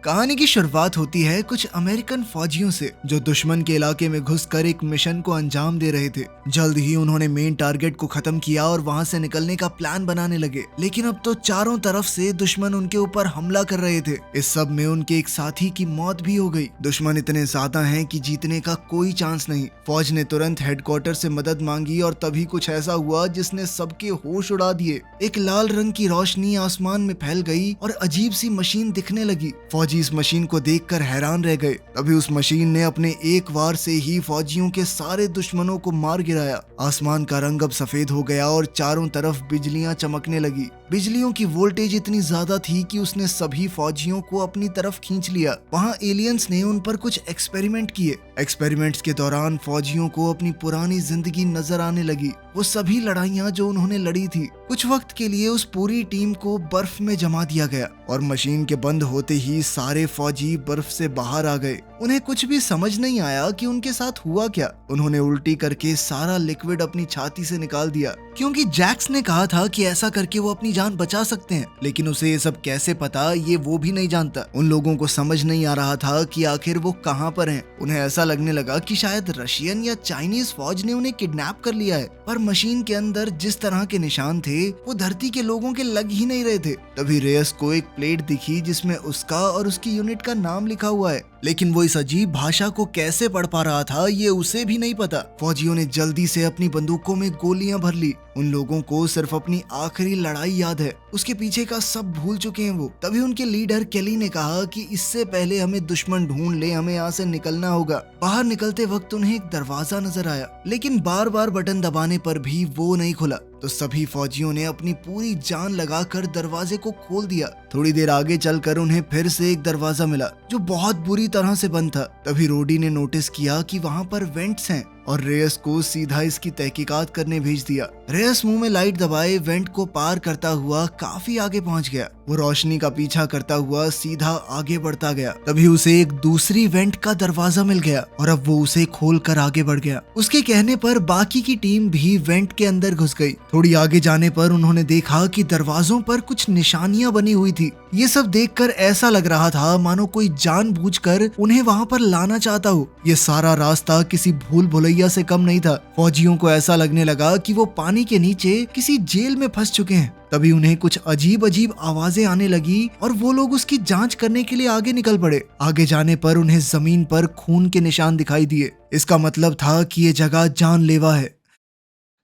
कहानी की शुरुआत होती है कुछ अमेरिकन फौजियों से जो दुश्मन के इलाके में घुसकर एक मिशन को अंजाम दे रहे थे। जल्द ही उन्होंने मेन टारगेट को खत्म किया और वहां से निकलने का प्लान बनाने लगे, लेकिन अब तो चारों तरफ से दुश्मन उनके ऊपर हमला कर रहे थे। इस सब में उनके एक साथी की मौत भी हो गई। दुश्मन इतने ज्यादा हैं कि जीतने का कोई चांस नहीं। फौज ने तुरंत हेडक्वार्टर से मदद मांगी और तभी कुछ ऐसा हुआ जिसने सबके होश उड़ा दिए। एक लाल रंग की रोशनी आसमान में फैल गई और अजीब सी मशीन दिखने लगी। फौजी इस मशीन को देखकर हैरान रह गए। तभी उस मशीन ने अपने एक वार से ही फौजियों के सारे दुश्मनों को मार गिराया। आसमान का रंग अब सफेद हो गया और चारों तरफ बिजलियां चमकने लगी। बिजलियों की वोल्टेज इतनी ज्यादा थी कि उसने सभी फौजियों को अपनी तरफ खींच लिया। वहां एलियंस ने उन पर कुछ एक्सपेरिमेंट किए। एक्सपेरिमेंट्स के दौरान फौजियों को अपनी पुरानी जिंदगी नजर आने लगी, वो सभी लड़ाइयां जो उन्होंने लड़ी थी। कुछ वक्त के लिए उस पूरी टीम को बर्फ में जमा दिया गया और मशीन के बंद होते ही सारे फौजी बर्फ से बाहर आ गए। उन्हें कुछ भी समझ नहीं आया कि उनके साथ हुआ क्या। उन्होंने उल्टी करके सारा लिक्विड अपनी छाती से निकाल दिया, क्योंकि जैक्स ने कहा था कि ऐसा करके वो अपनी जान बचा सकते हैं, लेकिन उसे ये सब कैसे पता ये वो भी नहीं जानता। उन लोगों को समझ नहीं आ रहा था कि आखिर वो कहाँ पर हैं। उन्हें ऐसा लगने लगा कि शायद रशियन या चाइनीज फौज ने उन्हें किडनैप कर लिया है, पर मशीन के अंदर जिस तरह के निशान थे वो धरती के लोगों के लग ही नहीं रहे थे। तभी रेयस को एक प्लेट दिखी जिसमें उसका और उसकी यूनिट का नाम लिखा हुआ है, लेकिन वो इस अजीब भाषा को कैसे पढ़ पा रहा था ये उसे भी नहीं पता। फौजियों ने जल्दी से अपनी बंदूकों में गोलियां भर ली। उन लोगों को सिर्फ अपनी आखिरी लड़ाई याद है, उसके पीछे का सब भूल चुके हैं वो। तभी उनके लीडर केली ने कहा कि इससे पहले हमें दुश्मन ढूंढ ले, हमें यहाँ से निकलना होगा। बाहर निकलते वक्त उन्हें एक दरवाजा नजर आया, लेकिन बार बार बटन दबाने पर भी वो नहीं खुला। तो सभी फौजियों ने अपनी पूरी जान लगाकर दरवाजे को खोल दिया। थोड़ी देर आगे चलकर उन्हें फिर से एक दरवाजा मिला जो बहुत बुरी तरह से बंद था। तभी रोडी ने नोटिस किया कि वहाँ पर वेंट्स हैं और रेयस को सीधा इसकी तहकीकात करने भेज दिया। रेयस मुंह में लाइट दबाए वेंट को पार करता हुआ काफी आगे पहुंच गया। वो रोशनी का पीछा करता हुआ सीधा आगे बढ़ता गया। तभी उसे एक दूसरी वेंट का दरवाजा मिल गया और अब वो उसे खोल कर आगे बढ़ गया। उसके कहने पर बाकी की टीम भी वेंट के अंदर घुस गई। थोड़ी आगे जाने पर उन्होंने देखा कि दरवाजों पर कुछ निशानियां बनी हुई थी। ये सब देखकर ऐसा लग रहा था मानो कोई जानबूझकर उन्हें वहां पर लाना चाहता हो। ये सारा रास्ता किसी भूल भुलैया से कम नहीं था। फौजियों को ऐसा लगने लगा कि वो पानी के नीचे किसी जेल में फंस चुके हैं। तभी उन्हें कुछ अजीब अजीब आवाजें आने लगी और वो लोग उसकी जांच करने के लिए आगे निकल पड़े। आगे जाने पर उन्हें जमीन पर खून के निशान दिखाई दिए। इसका मतलब था कि ये जगह जानलेवा है।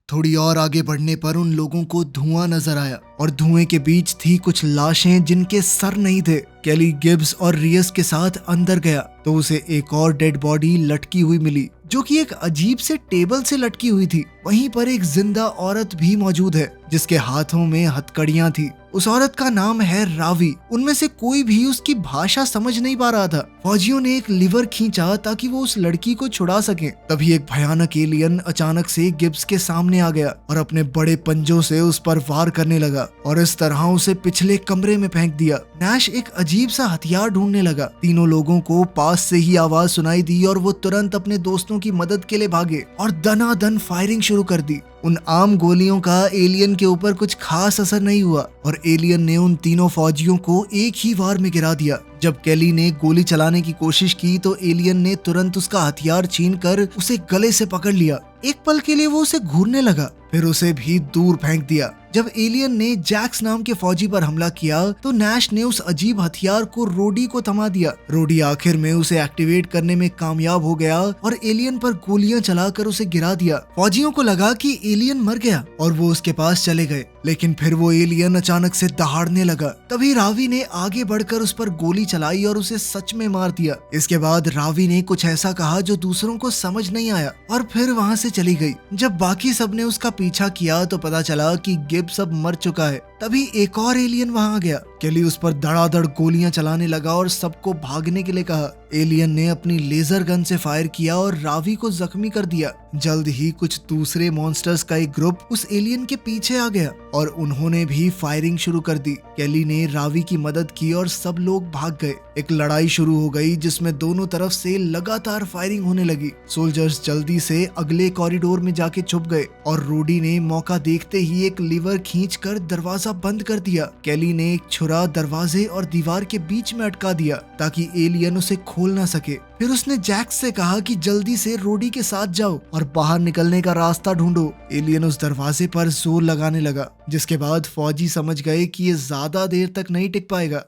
थोड़ी और आगे बढ़ने पर उन लोगों को धुआं नजर आया और धुएं के बीच थी कुछ लाशें जिनके सर नहीं थे। केली गिब्स और रियस के साथ अंदर गया तो उसे एक और डेड बॉडी लटकी हुई मिली, जो कि एक अजीब से टेबल से लटकी हुई थी। वहीं पर एक जिंदा औरत भी मौजूद है जिसके हाथों में हथकड़ियां थी। उस औरत का नाम है रावी। उनमें से कोई भी उसकी भाषा समझ नहीं पा रहा था। फौजियों ने एक लीवर खींचा ताकि वो उस लड़की को छुड़ा सके। तभी एक भयानक एलियन अचानक से गिब्स के सामने आ गया और अपने बड़े पंजों से उस पर वार करने लगा और इस तरह उसे पिछले कमरे में फेंक दिया। नैश एक अजीब सा हथियार ढूंढने लगा। तीनों लोगों को पास से ही आवाज सुनाई दी और वो तुरंत अपने दोस्तों की मदद के लिए भागे और दनादन फायरिंग शुरू कर दी। उन आम गोलियों का एलियन के ऊपर कुछ खास असर नहीं हुआ और एलियन ने उन तीनों फौजियों को एक ही वार में गिरा दिया। जब केली ने गोली चलाने की कोशिश की तो एलियन ने तुरंत उसका हथियार छीनकर उसे गले से पकड़ लिया। एक पल के लिए वो उसे घूरने लगा, फिर उसे भी दूर फेंक दिया। जब एलियन ने जैक्स नाम के फौजी पर हमला किया तो नैश ने उस अजीब हथियार को रोडी को थमा दिया। रोडी आखिर में उसे एक्टिवेट करने में कामयाब हो गया और एलियन पर गोलियां चलाकर उसे गिरा दिया। फौजियों को लगा कि एलियन मर गया और वो उसके पास चले गए, लेकिन फिर वो एलियन अचानक से दहाड़ने लगा। तभी रावी ने आगे बढ़कर उस पर गोली चलाई और उसे सच में मार दिया। इसके बाद रावी ने कुछ ऐसा कहा जो दूसरों को समझ नहीं आया और फिर वहाँ से चली गई। जब बाकी सब ने उसका पीछा किया तो पता चला कि गिब्स अब मर चुका है। तभी एक और एलियन वहाँ आ गया। केली उस पर धड़ाधड़ गोलियां चलाने लगा और सबको भागने के लिए कहा। एलियन ने अपनी लेजर गन से फायर किया और रावी को जख्मी कर दिया। जल्द ही कुछ दूसरे मॉन्स्टर्स का एक ग्रुप उस एलियन के पीछे आ गया और उन्होंने भी फायरिंग शुरू कर दी। केली ने रावी की मदद की और सब लोग भाग गए। एक लड़ाई शुरू हो गई जिसमें दोनों तरफ से लगातार फायरिंग होने लगी। सोल्जर्स जल्दी से अगले कॉरिडोर में जाके छुप गए और रोडी ने मौका देखते ही एक लीवर खींचकर दरवाजा बंद कर दिया। केली ने एक छुरा दरवाजे और दीवार के बीच में अटका दिया ताकि एलियन उसे खोल ना सके। फिर उसने जैक्स से कहा कि जल्दी से रोडी के साथ जाओ और बाहर निकलने का रास्ता ढूंढो। एलियन उस दरवाजे पर जोर लगाने लगा, जिसके बाद फौजी समझ गए कि ये ज्यादा देर तक नहीं टिक पाएगा।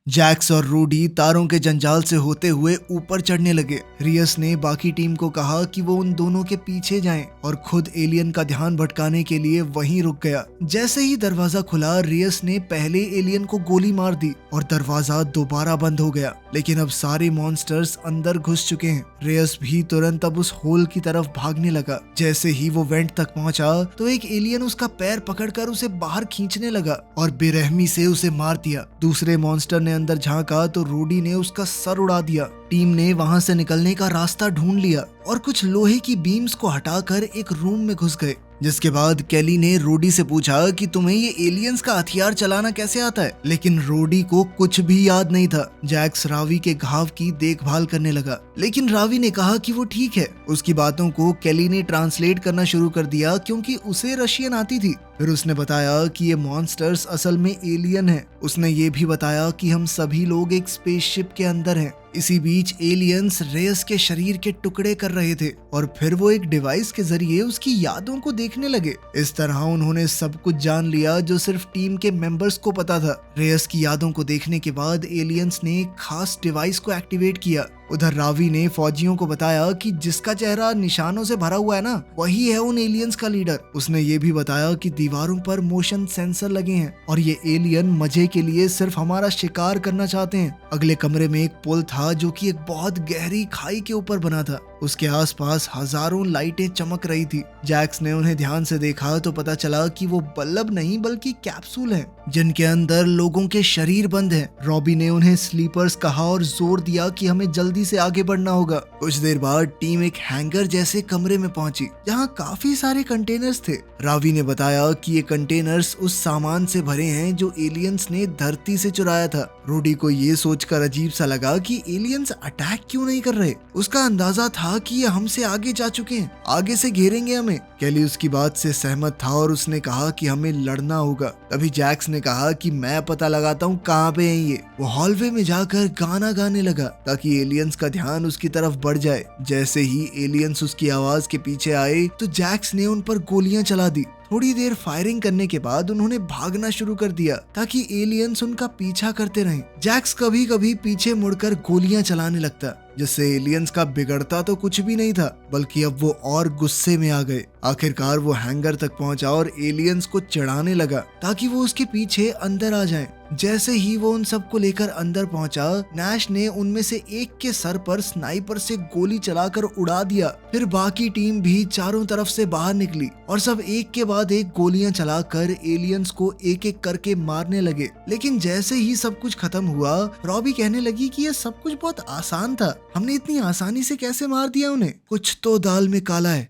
जैक्स और रूडी तारों के जंजाल से होते हुए ऊपर चढ़ने लगे। रियस ने बाकी टीम को कहा कि वो उन दोनों के पीछे जाएं और खुद एलियन का ध्यान भटकाने के लिए वहीं रुक गया। जैसे ही दरवाजा खुला, रियस ने पहले एलियन को गोली मार दी और दरवाजा दोबारा बंद हो गया। लेकिन अब सारे मॉन्स्टर्स अंदर घुस चुके हैं। रियस भी तुरंत अब उस होल की तरफ भागने लगा। जैसे ही वो वेंट तक पहुंचा तो एक एलियन उसका पैर पकड़कर उसे बाहर खींचने लगा और बेरहमी से उसे मार दिया। दूसरे मॉन्स्टर ने अंदर झांका तो रूडी ने उसका सर उड़ा दिया। टीम ने वहां से निकलने का रास्ता ढूंढ लिया और कुछ लोहे की बीम्स को हटाकर एक रूम में घुस गए। जिसके बाद केली ने रोडी से पूछा कि तुम्हें ये एलियंस का हथियार चलाना कैसे आता है, लेकिन रोडी को कुछ भी याद नहीं था। जैक्स रावी के घाव की देखभाल करने लगा, लेकिन रावी ने कहा कि वो ठीक है। उसकी बातों को केली ने ट्रांसलेट करना शुरू कर दिया क्योंकि उसे रशियन आती थी। फिर उसने बताया कि ये मॉन्स्टर्स असल में एलियन हैं। उसने ये भी बताया कि हम सभी लोग एक स्पेसशिप के अंदर हैं। इसी बीच एलियंस रेस के शरीर के टुकड़े कर रहे थे और फिर वो एक डिवाइस के जरिए उसकी यादों को देखने लगे। इस तरह उन्होंने सब कुछ जान लिया जो सिर्फ टीम के मेंबर्स को पता था। रेस की यादों को देखने के बाद एलियंस ने एक खास डिवाइस को एक्टिवेट किया। उधर रावी ने फौजियों को बताया कि जिसका चेहरा निशानों से भरा हुआ है ना, वही है उन एलियंस का लीडर। उसने ये भी बताया कि दीवारों पर मोशन सेंसर लगे हैं और ये एलियन मजे के लिए सिर्फ हमारा शिकार करना चाहते हैं। अगले कमरे में एक पुल था जो कि एक बहुत गहरी खाई के ऊपर बना था। उसके आसपास हजारों लाइटें चमक रही थी। जैक्स ने उन्हें ध्यान से देखा तो पता चला कि वो बल्ब नहीं बल्कि कैप्सूल हैं, जिनके अंदर लोगों के शरीर बंद हैं। रॉबी ने उन्हें स्लीपर्स कहा और जोर दिया कि हमें जल्दी से आगे बढ़ना होगा। कुछ देर बाद टीम एक हैंगर जैसे कमरे में पहुंची जहां काफी सारे कंटेनर्स थे। रावी ने बताया कि ये कंटेनर्स उस सामान से भरे हैं जो एलियंस ने धरती से चुराया था। रूडी को ये सोचकर अजीब सा लगा कि एलियंस अटैक क्यों नहीं कर रहे। उसका अंदाजा था कि ये हमसे आगे जा चुके हैं, आगे से घेरेंगे हमें। केली उसकी बात से सहमत था और उसने कहा कि हमें लड़ना होगा। तभी जैक्स ने कहा कि मैं पता लगाता हूँ कहाँ पे हैं ये। वो हॉलवे में जाकर गाना गाने लगा ताकि एलियंस का ध्यान उसकी तरफ बढ़ जाए। जैसे ही एलियंस उसकी आवाज के पीछे आए तो जैक्स ने उन पर गोलियां चला दी। थोड़ी देर फायरिंग करने के बाद उन्होंने भागना शुरू कर दिया ताकि एलियंस उनका पीछा करते रहें। जैक्स कभी कभी पीछे मुड़कर गोलियां चलाने लगता, जिससे एलियंस का बिगड़ता तो कुछ भी नहीं था, बल्कि अब वो और गुस्से में आ गए। आखिरकार वो हैंगर तक पहुंचा और एलियंस को चिढ़ाने लगा ताकि वो उसके पीछे अंदर आ जाएं। जैसे ही वो उन सबको लेकर अंदर पहुंचा, नैश ने उनमें से एक के सर पर स्नाइपर से गोली चलाकर उड़ा दिया। फिर बाकी टीम भी चारों तरफ से बाहर निकली और सब एक के बाद एक गोलियां चलाकर एलियंस को एक एक करके मारने लगे। लेकिन जैसे ही सब कुछ खत्म हुआ, रॉबी कहने लगी कि ये सब कुछ बहुत आसान था, हमने इतनी आसानी से कैसे मार दिया उन्हें, कुछ तो दाल में काला है।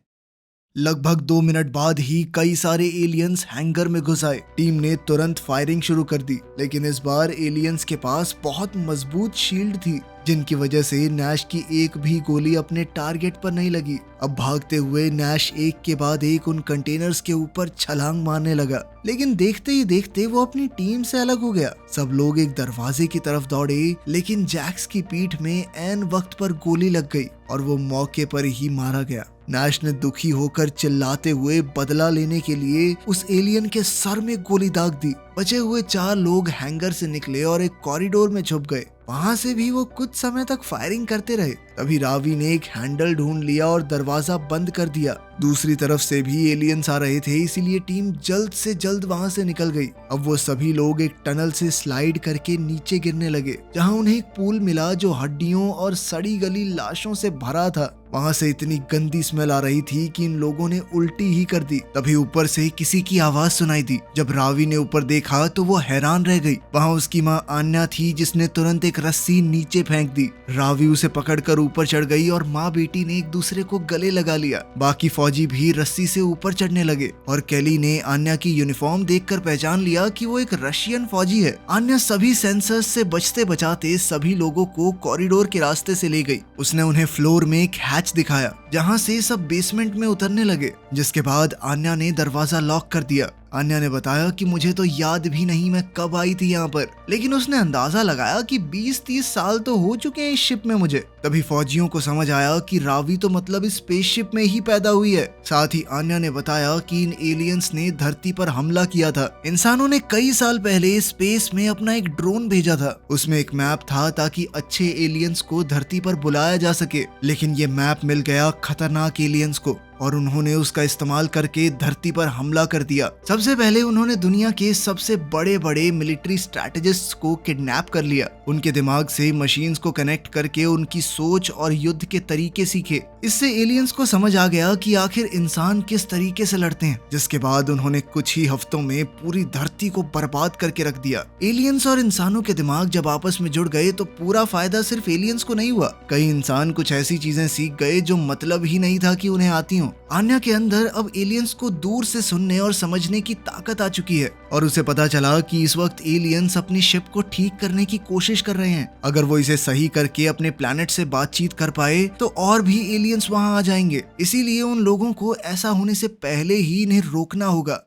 लगभग 2 मिनट बाद ही कई सारे एलियंस हैंगर में घुस आए। टीम ने तुरंत फायरिंग शुरू कर दी, लेकिन इस बार एलियंस के पास बहुत मजबूत शील्ड थी, जिनकी वजह से नैश की एक भी गोली अपने टारगेट पर नहीं लगी। अब भागते हुए नैश एक के बाद एक उन कंटेनर्स के ऊपर छलांग मारने लगा, लेकिन देखते ही देखते वो अपनी टीम से अलग हो गया। सब लोग एक दरवाजे की तरफ दौड़े, लेकिन जैक्स की पीठ में ऐन वक्त पर गोली लग गई और वो मौके पर ही मारा गया। नैश ने दुखी होकर चिल्लाते हुए बदला लेने के लिए उस एलियन के सर में गोली दाग दी। बचे हुए 4 लोग हैंगर से निकले और एक कॉरिडोर में छुप गए। वहां से भी वो कुछ समय तक फायरिंग करते रहे। तभी रावी ने एक हैंडल ढूंढ लिया और दरवाजा बंद कर दिया। दूसरी तरफ से भी एलियंस आ रहे थे, इसीलिए टीम जल्द से जल्द वहां से निकल गई। अब वो सभी लोग एक टनल से स्लाइड करके नीचे गिरने लगे, जहां उन्हें एक पूल मिला जो हड्डियों और सड़ी गली लाशों से भरा था। वहां से इतनी गंदी स्मेल आ रही थी कि इन लोगों ने उल्टी ही कर दी। तभी ऊपर से किसी की आवाज सुनाई दी। जब रावी ने ऊपर देखा तो वो हैरान रह गई। वहां उसकी माँ आन्या थी, जिसने तुरंत एक रस्सी नीचे फेंक दी। रावी उसे पकड़कर ऊपर चढ़ गई और माँ बेटी ने एक दूसरे को गले लगा लिया। बाकी फौजी भी रस्सी से ऊपर चढ़ने लगे और केली ने आन्या की यूनिफॉर्म देखकर पहचान लिया कि वो एक रशियन फौजी है। आन्या सभी सेंसर्स से बचते बचाते सभी लोगों को कॉरिडोर के रास्ते से ले गई। उसने उन्हें फ्लोर में एक हैच दिखाया, जहां से सब बेसमेंट में उतरने लगे। जिसके बाद आन्या ने दरवाजा लॉक कर दिया। आन्या ने बताया कि मुझे तो याद भी नहीं मैं कब आई थी यहाँ पर, लेकिन उसने अंदाजा लगाया कि 20-30 साल तो हो चुके हैं इस शिप में मुझे। तभी फौजियों को समझ आया कि रावी तो मतलब इस स्पेसशिप में ही पैदा हुई है। साथ ही आन्या ने बताया कि इन एलियंस ने धरती पर हमला किया था। इंसानों ने कई साल पहले स्पेस में अपना एक ड्रोन भेजा था, उसमें एक मैप था ताकि अच्छे एलियंस को धरती पर बुलाया जा सके, लेकिन ये मैप मिल गया खतरनाक एलियंस को और उन्होंने उसका इस्तेमाल करके धरती पर हमला कर दिया। सबसे पहले उन्होंने दुनिया के सबसे बड़े बड़े मिलिट्री स्ट्रैटेजिस्ट्स को किडनैप कर लिया, उनके दिमाग से मशीन्स को कनेक्ट करके उनकी सोच और युद्ध के तरीके सीखे। इससे एलियंस को समझ आ गया कि आखिर इंसान किस तरीके से लड़ते हैं, जिसके बाद उन्होंने कुछ ही हफ्तों में पूरी धरती को बर्बाद करके रख दिया। एलियंस और इंसानों के दिमाग जब आपस में जुड़ गए तो पूरा फायदा सिर्फ एलियंस को नहीं हुआ, कई इंसान कुछ ऐसी चीजें सीख गए जो मतलब ही नहीं था कि उन्हें आती हो। आन्या के अंदर अब एलियंस को दूर से सुनने और समझने की ताकत आ चुकी है और उसे पता चला कि इस वक्त एलियंस अपनी शिप को ठीक करने की कोशिश कर रहे हैं। अगर वो इसे सही करके अपने प्लैनेट से बातचीत कर पाए तो और भी एलियंस वहां आ जाएंगे, इसीलिए उन लोगों को ऐसा होने से पहले ही इन्हें रोकना होगा।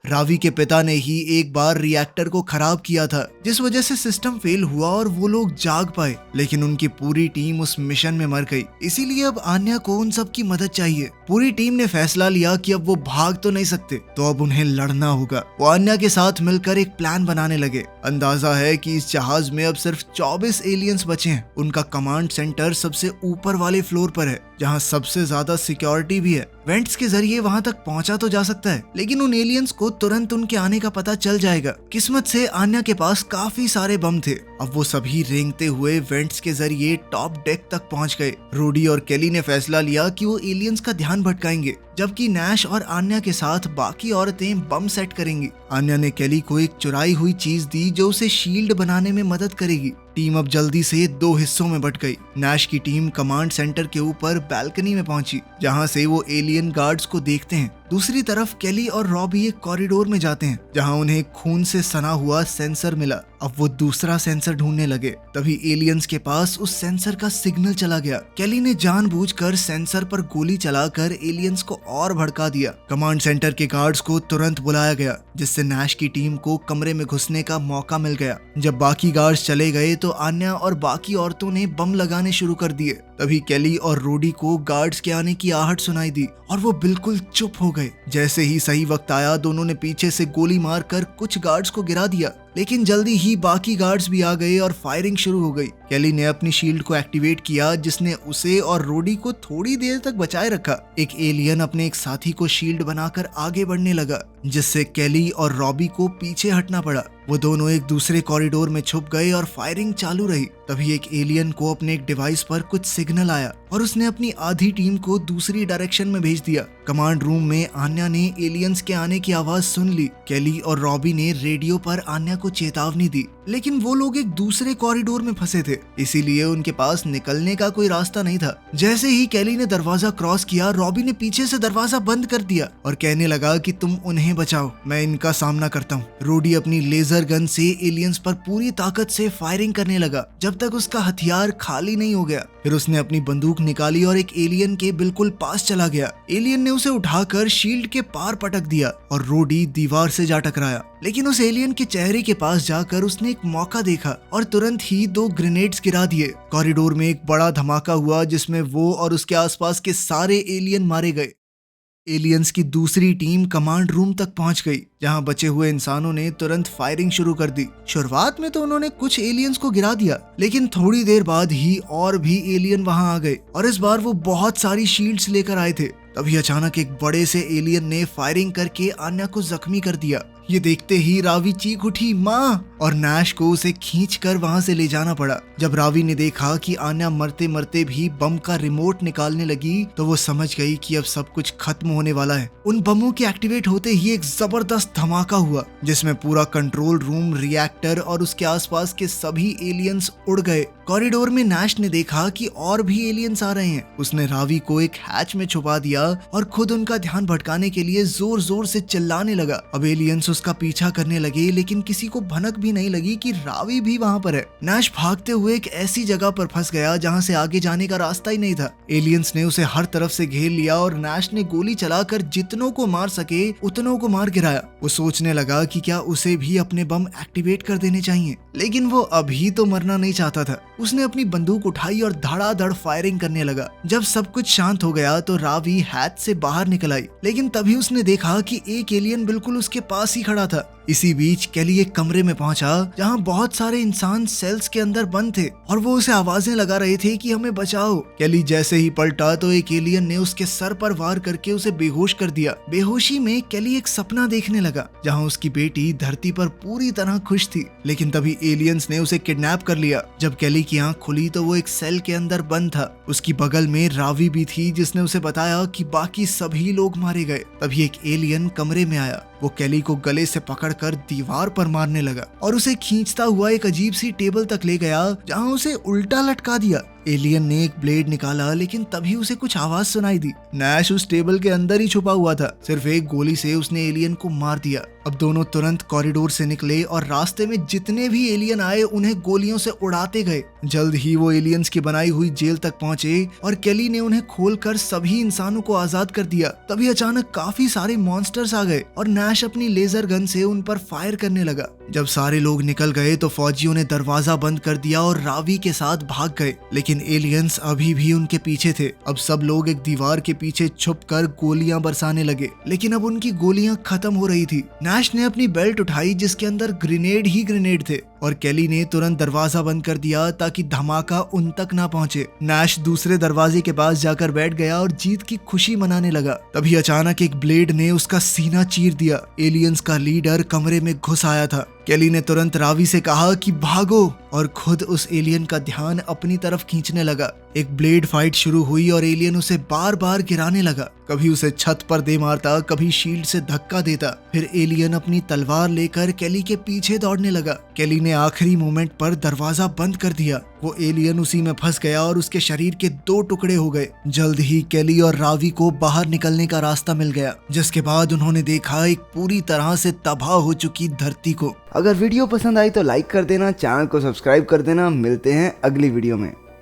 रावी के पिता ने ही एक बार रिएक्टर को खराब किया था, जिस वजह से सिस्टम फेल हुआ और वो लोग जाग पाए, लेकिन उनकी पूरी टीम उस मिशन में मर गई। इसीलिए अब आन्या को उन सब की मदद चाहिए। पूरी टीम ने फैसला लिया कि अब वो भाग तो नहीं सकते, तो अब उन्हें लड़ना होगा। वो आन्या के साथ मिलकर एक प्लान बनाने लगे। अंदाजा है कि इस जहाज में अब सिर्फ 24 एलियंस बचे हैं। उनका कमांड सेंटर सबसे ऊपर वाले फ्लोर पर है, जहाँ सबसे ज्यादा सिक्योरिटी भी है। वेंट्स के जरिए वहां तक पहुंचा तो जा सकता है, लेकिन उन एलियंस को तुरंत उनके आने का पता चल जाएगा। किस्मत से आन्या के पास काफी सारे बम थे। अब वो सभी रेंगते हुए वेंट्स के जरिए टॉप डेक तक पहुंच गए। रूडी और केली ने फैसला लिया कि वो एलियंस का ध्यान भटकाएंगे, जबकि नैश और आन्या के साथ बाकी औरतें बम सेट करेंगी। आन्या ने केली को एक चुराई हुई चीज दी जो उसे शील्ड बनाने में मदद करेगी। टीम अब जल्दी से 2 हिस्सों में बट गई। नैश की टीम कमांड सेंटर के ऊपर बैल्कनी में पहुंची, जहां से वो एलियन गार्ड्स को देखते हैं। दूसरी तरफ केली और रॉबी एक कॉरिडोर में जाते हैं, जहां उन्हें खून से सना हुआ सेंसर मिला। अब वो दूसरा सेंसर ढूंढने लगे, तभी एलियंस के पास उस सेंसर का सिग्नल चला गया। केली ने जानबूझकर सेंसर पर गोली चलाकर एलियंस को और भड़का दिया। कमांड सेंटर के गार्ड्स को तुरंत बुलाया गया, जिससे नैश की टीम को कमरे में घुसने का मौका मिल गया। जब बाकी गार्ड्स चले गए तो आन्या और बाकी औरतों ने बम लगाने शुरू कर दिए। तभी केली और रूडी को गार्ड्स के आने की आहट सुनाई दी और वो बिल्कुल चुप हो गए। जैसे ही सही वक्त आया, दोनों ने पीछे से गोली मारकर कुछ गार्ड्स को गिरा दिया, लेकिन जल्दी ही बाकी गार्ड्स भी आ गए और फायरिंग शुरू हो गई। केली ने अपनी शील्ड को एक्टिवेट किया, जिसने उसे और रोडी को थोड़ी देर तक बचाए रखा। एक एलियन अपने एक साथी को शील्ड बनाकर आगे बढ़ने लगा, जिससे केली और रॉबी को पीछे हटना पड़ा। वो दोनों एक दूसरे कॉरिडोर में छुप गए और फायरिंग चालू रही। तभी एक एलियन को अपने एक डिवाइस पर कुछ सिग्नल आया और उसने अपनी आधी टीम को दूसरी डायरेक्शन में भेज दिया। कमांड रूम में आन्या ने एलियंस के आने की आवाज सुन ली। केली और रॉबी ने रेडियो पर आन्या को चेतावनी दी, लेकिन वो लोग एक दूसरे कॉरिडोर में फंसे थे, इसीलिए उनके पास निकलने का कोई रास्ता नहीं था। जैसे ही केली ने दरवाजा क्रॉस किया, रॉबी ने पीछे से दरवाजा बंद कर दिया और कहने लगा कि तुम उन्हें बचाओ, मैं इनका सामना करता हूँ। रोडी अपनी लेजर गन से एलियंस पर पूरी ताकत से फायरिंग करने लगा, जब तक उसका हथियार खाली नहीं हो गया। फिर उसने अपनी बंदूक निकाली और एक एलियन के बिल्कुल पास चला गया। एलियन ने उसे उठाकर शील्ड के पार पटक दिया और रोडी दीवार से जा टकराया, लेकिन उस एलियन के चेहरे के पास जाकर उसने एक मौका देखा और तुरंत ही 2 ग्रेनेड्स गिरा दिए। कॉरिडोर में एक बड़ा धमाका हुआ, जिसमें वो और उसके आसपास के सारे एलियन मारे गए। एलियंस की दूसरी टीम कमांड रूम तक पहुंच गई, जहां बचे हुए इंसानों ने तुरंत फायरिंग शुरू कर दी। शुरुआत में तो उन्होंने कुछ एलियंस को गिरा दिया, लेकिन थोड़ी देर बाद ही और भी एलियन वहां आ गए और इस बार वो बहुत सारी शील्ड्स लेकर आए थे। तभी अचानक एक बड़े से एलियन ने फायरिंग करके आन्या को जख्मी कर दिया। ये देखते ही रावी चीख उठी, माँ, और नैश को उसे खींचकर वहां से ले जाना पड़ा। जब रावी ने देखा कि आन्या मरते मरते भी बम का रिमोट निकालने लगी, तो वो समझ गई कि अब सब कुछ खत्म होने वाला है। उन बमों के एक्टिवेट होते ही एक जबरदस्त धमाका हुआ, जिसमें पूरा कंट्रोल रूम, रिएक्टर और उसके आसपास के सभी एलियंस उड़ गए। कॉरिडोर में नैश ने देखा कि और भी एलियंस आ रहे हैं। उसने रावी को एक हैच में छुपा दिया और खुद उनका ध्यान भटकाने के लिए जोर जोर से चिल्लाने लगा। अब एलियंस उस उसका पीछा करने लगे, लेकिन किसी को भनक भी नहीं लगी कि रावी भी वहाँ पर है। नैश भागते हुए एक ऐसी जगह पर फंस गया जहाँ से आगे जाने का रास्ता ही नहीं था। एलियंस ने उसे हर तरफ से घेर लिया और नैश ने गोली चलाकर जितनों को मार सके उतनों को मार गिराया। वो सोचने लगा कि क्या उसे भी अपने बम एक्टिवेट कर देने चाहिए, लेकिन वो अभी तो मरना नहीं चाहता था। उसने अपनी बंदूक उठाई और धड़ाधड़ फायरिंग करने लगा। जब सब कुछ शांत हो गया तो रावी हैच से बाहर निकल आई, लेकिन तभी उसने देखा कि एक एलियन बिल्कुल उसके पास ही खड़ा था। इसी बीच केली एक कमरे में पहुंचा जहां बहुत सारे इंसान सेल्स के अंदर बंद थे और वो उसे आवाजें लगा रहे थे कि हमें बचाओ। केली जैसे ही पलटा तो एक एलियन ने उसके सर पर वार करके उसे बेहोश कर दिया। बेहोशी में केली एक सपना देखने लगा जहां उसकी बेटी धरती पर पूरी तरह खुश थी, लेकिन तभी एलियंस ने उसे किडनैप कर लिया। जब केली की आंख खुली तो वो एक सेल के अंदर बंद था। उसकी बगल में रावी भी थी जिसने उसे बताया कि बाकी सभी लोग मारे गए। तभी एक एलियन कमरे में आया। वो केली को गले से पकड़कर दीवार पर मारने लगा और उसे खींचता हुआ एक अजीब सी टेबल तक ले गया जहां उसे उल्टा लटका दिया। एलियन ने एक ब्लेड निकाला, लेकिन तभी उसे कुछ आवाज सुनाई दी। नैश उस टेबल के अंदर ही छुपा हुआ था। सिर्फ एक गोली से उसने एलियन को मार दिया। अब दोनों तुरंत कॉरिडोर से निकले और रास्ते में जितने भी एलियन आए उन्हें गोलियों से उड़ाते गए। जल्द ही वो एलियंस की बनाई हुई जेल तक पहुंचे और केली ने उन्हें खोलकर सभी इंसानों को आजाद कर दिया। तभी अचानक काफी सारे मॉन्स्टर्स आ गए और नैश अपनी लेजर गन से उन पर फायर करने लगा। जब सारे लोग निकल गए तो फौजियों ने दरवाजा बंद कर दिया और रावी के साथ भाग गए, लेकिन एलियंस अभी भी उनके पीछे थे। अब सब लोग एक दीवार के पीछे छुपकर गोलियां बरसाने लगे, लेकिन अब उनकी गोलियां खत्म हो रही थी। नैश ने अपनी बेल्ट उठाई जिसके अंदर ग्रेनेड ही ग्रेनेड थे और केली ने तुरंत दरवाजा बंद कर दिया ताकि धमाका उन तक ना पहुंचे। नैश दूसरे दरवाजे के पास जाकर बैठ गया और जीत की खुशी मनाने लगा। तभी अचानक एक ब्लेड ने उसका सीना चीर दिया। एलियंस का लीडर कमरे में घुस आया था। केली ने तुरंत रावी से कहा कि भागो और खुद उस एलियन का ध्यान अपनी तरफ खींचने लगा। एक ब्लेड फाइट शुरू हुई और एलियन उसे बार बार गिराने लगा। कभी उसे छत पर दे मारता, कभी शील्ड से धक्का देता। फिर एलियन अपनी तलवार लेकर केली के पीछे दौड़ने लगा। केली ने आखिरी मोमेंट पर दरवाजा बंद कर दिया। वो एलियन उसी में फंस गया और उसके शरीर के 2 टुकड़े हो गए। जल्द ही केली और रावी को बाहर निकलने का रास्ता मिल गया, जिसके बाद उन्होंने देखा एक पूरी तरह से तबाह हो चुकी धरती को। अगर वीडियो पसंद आई तो लाइक कर देना, चैनल को सब्सक्राइब कर देना। मिलते हैं अगली वीडियो में।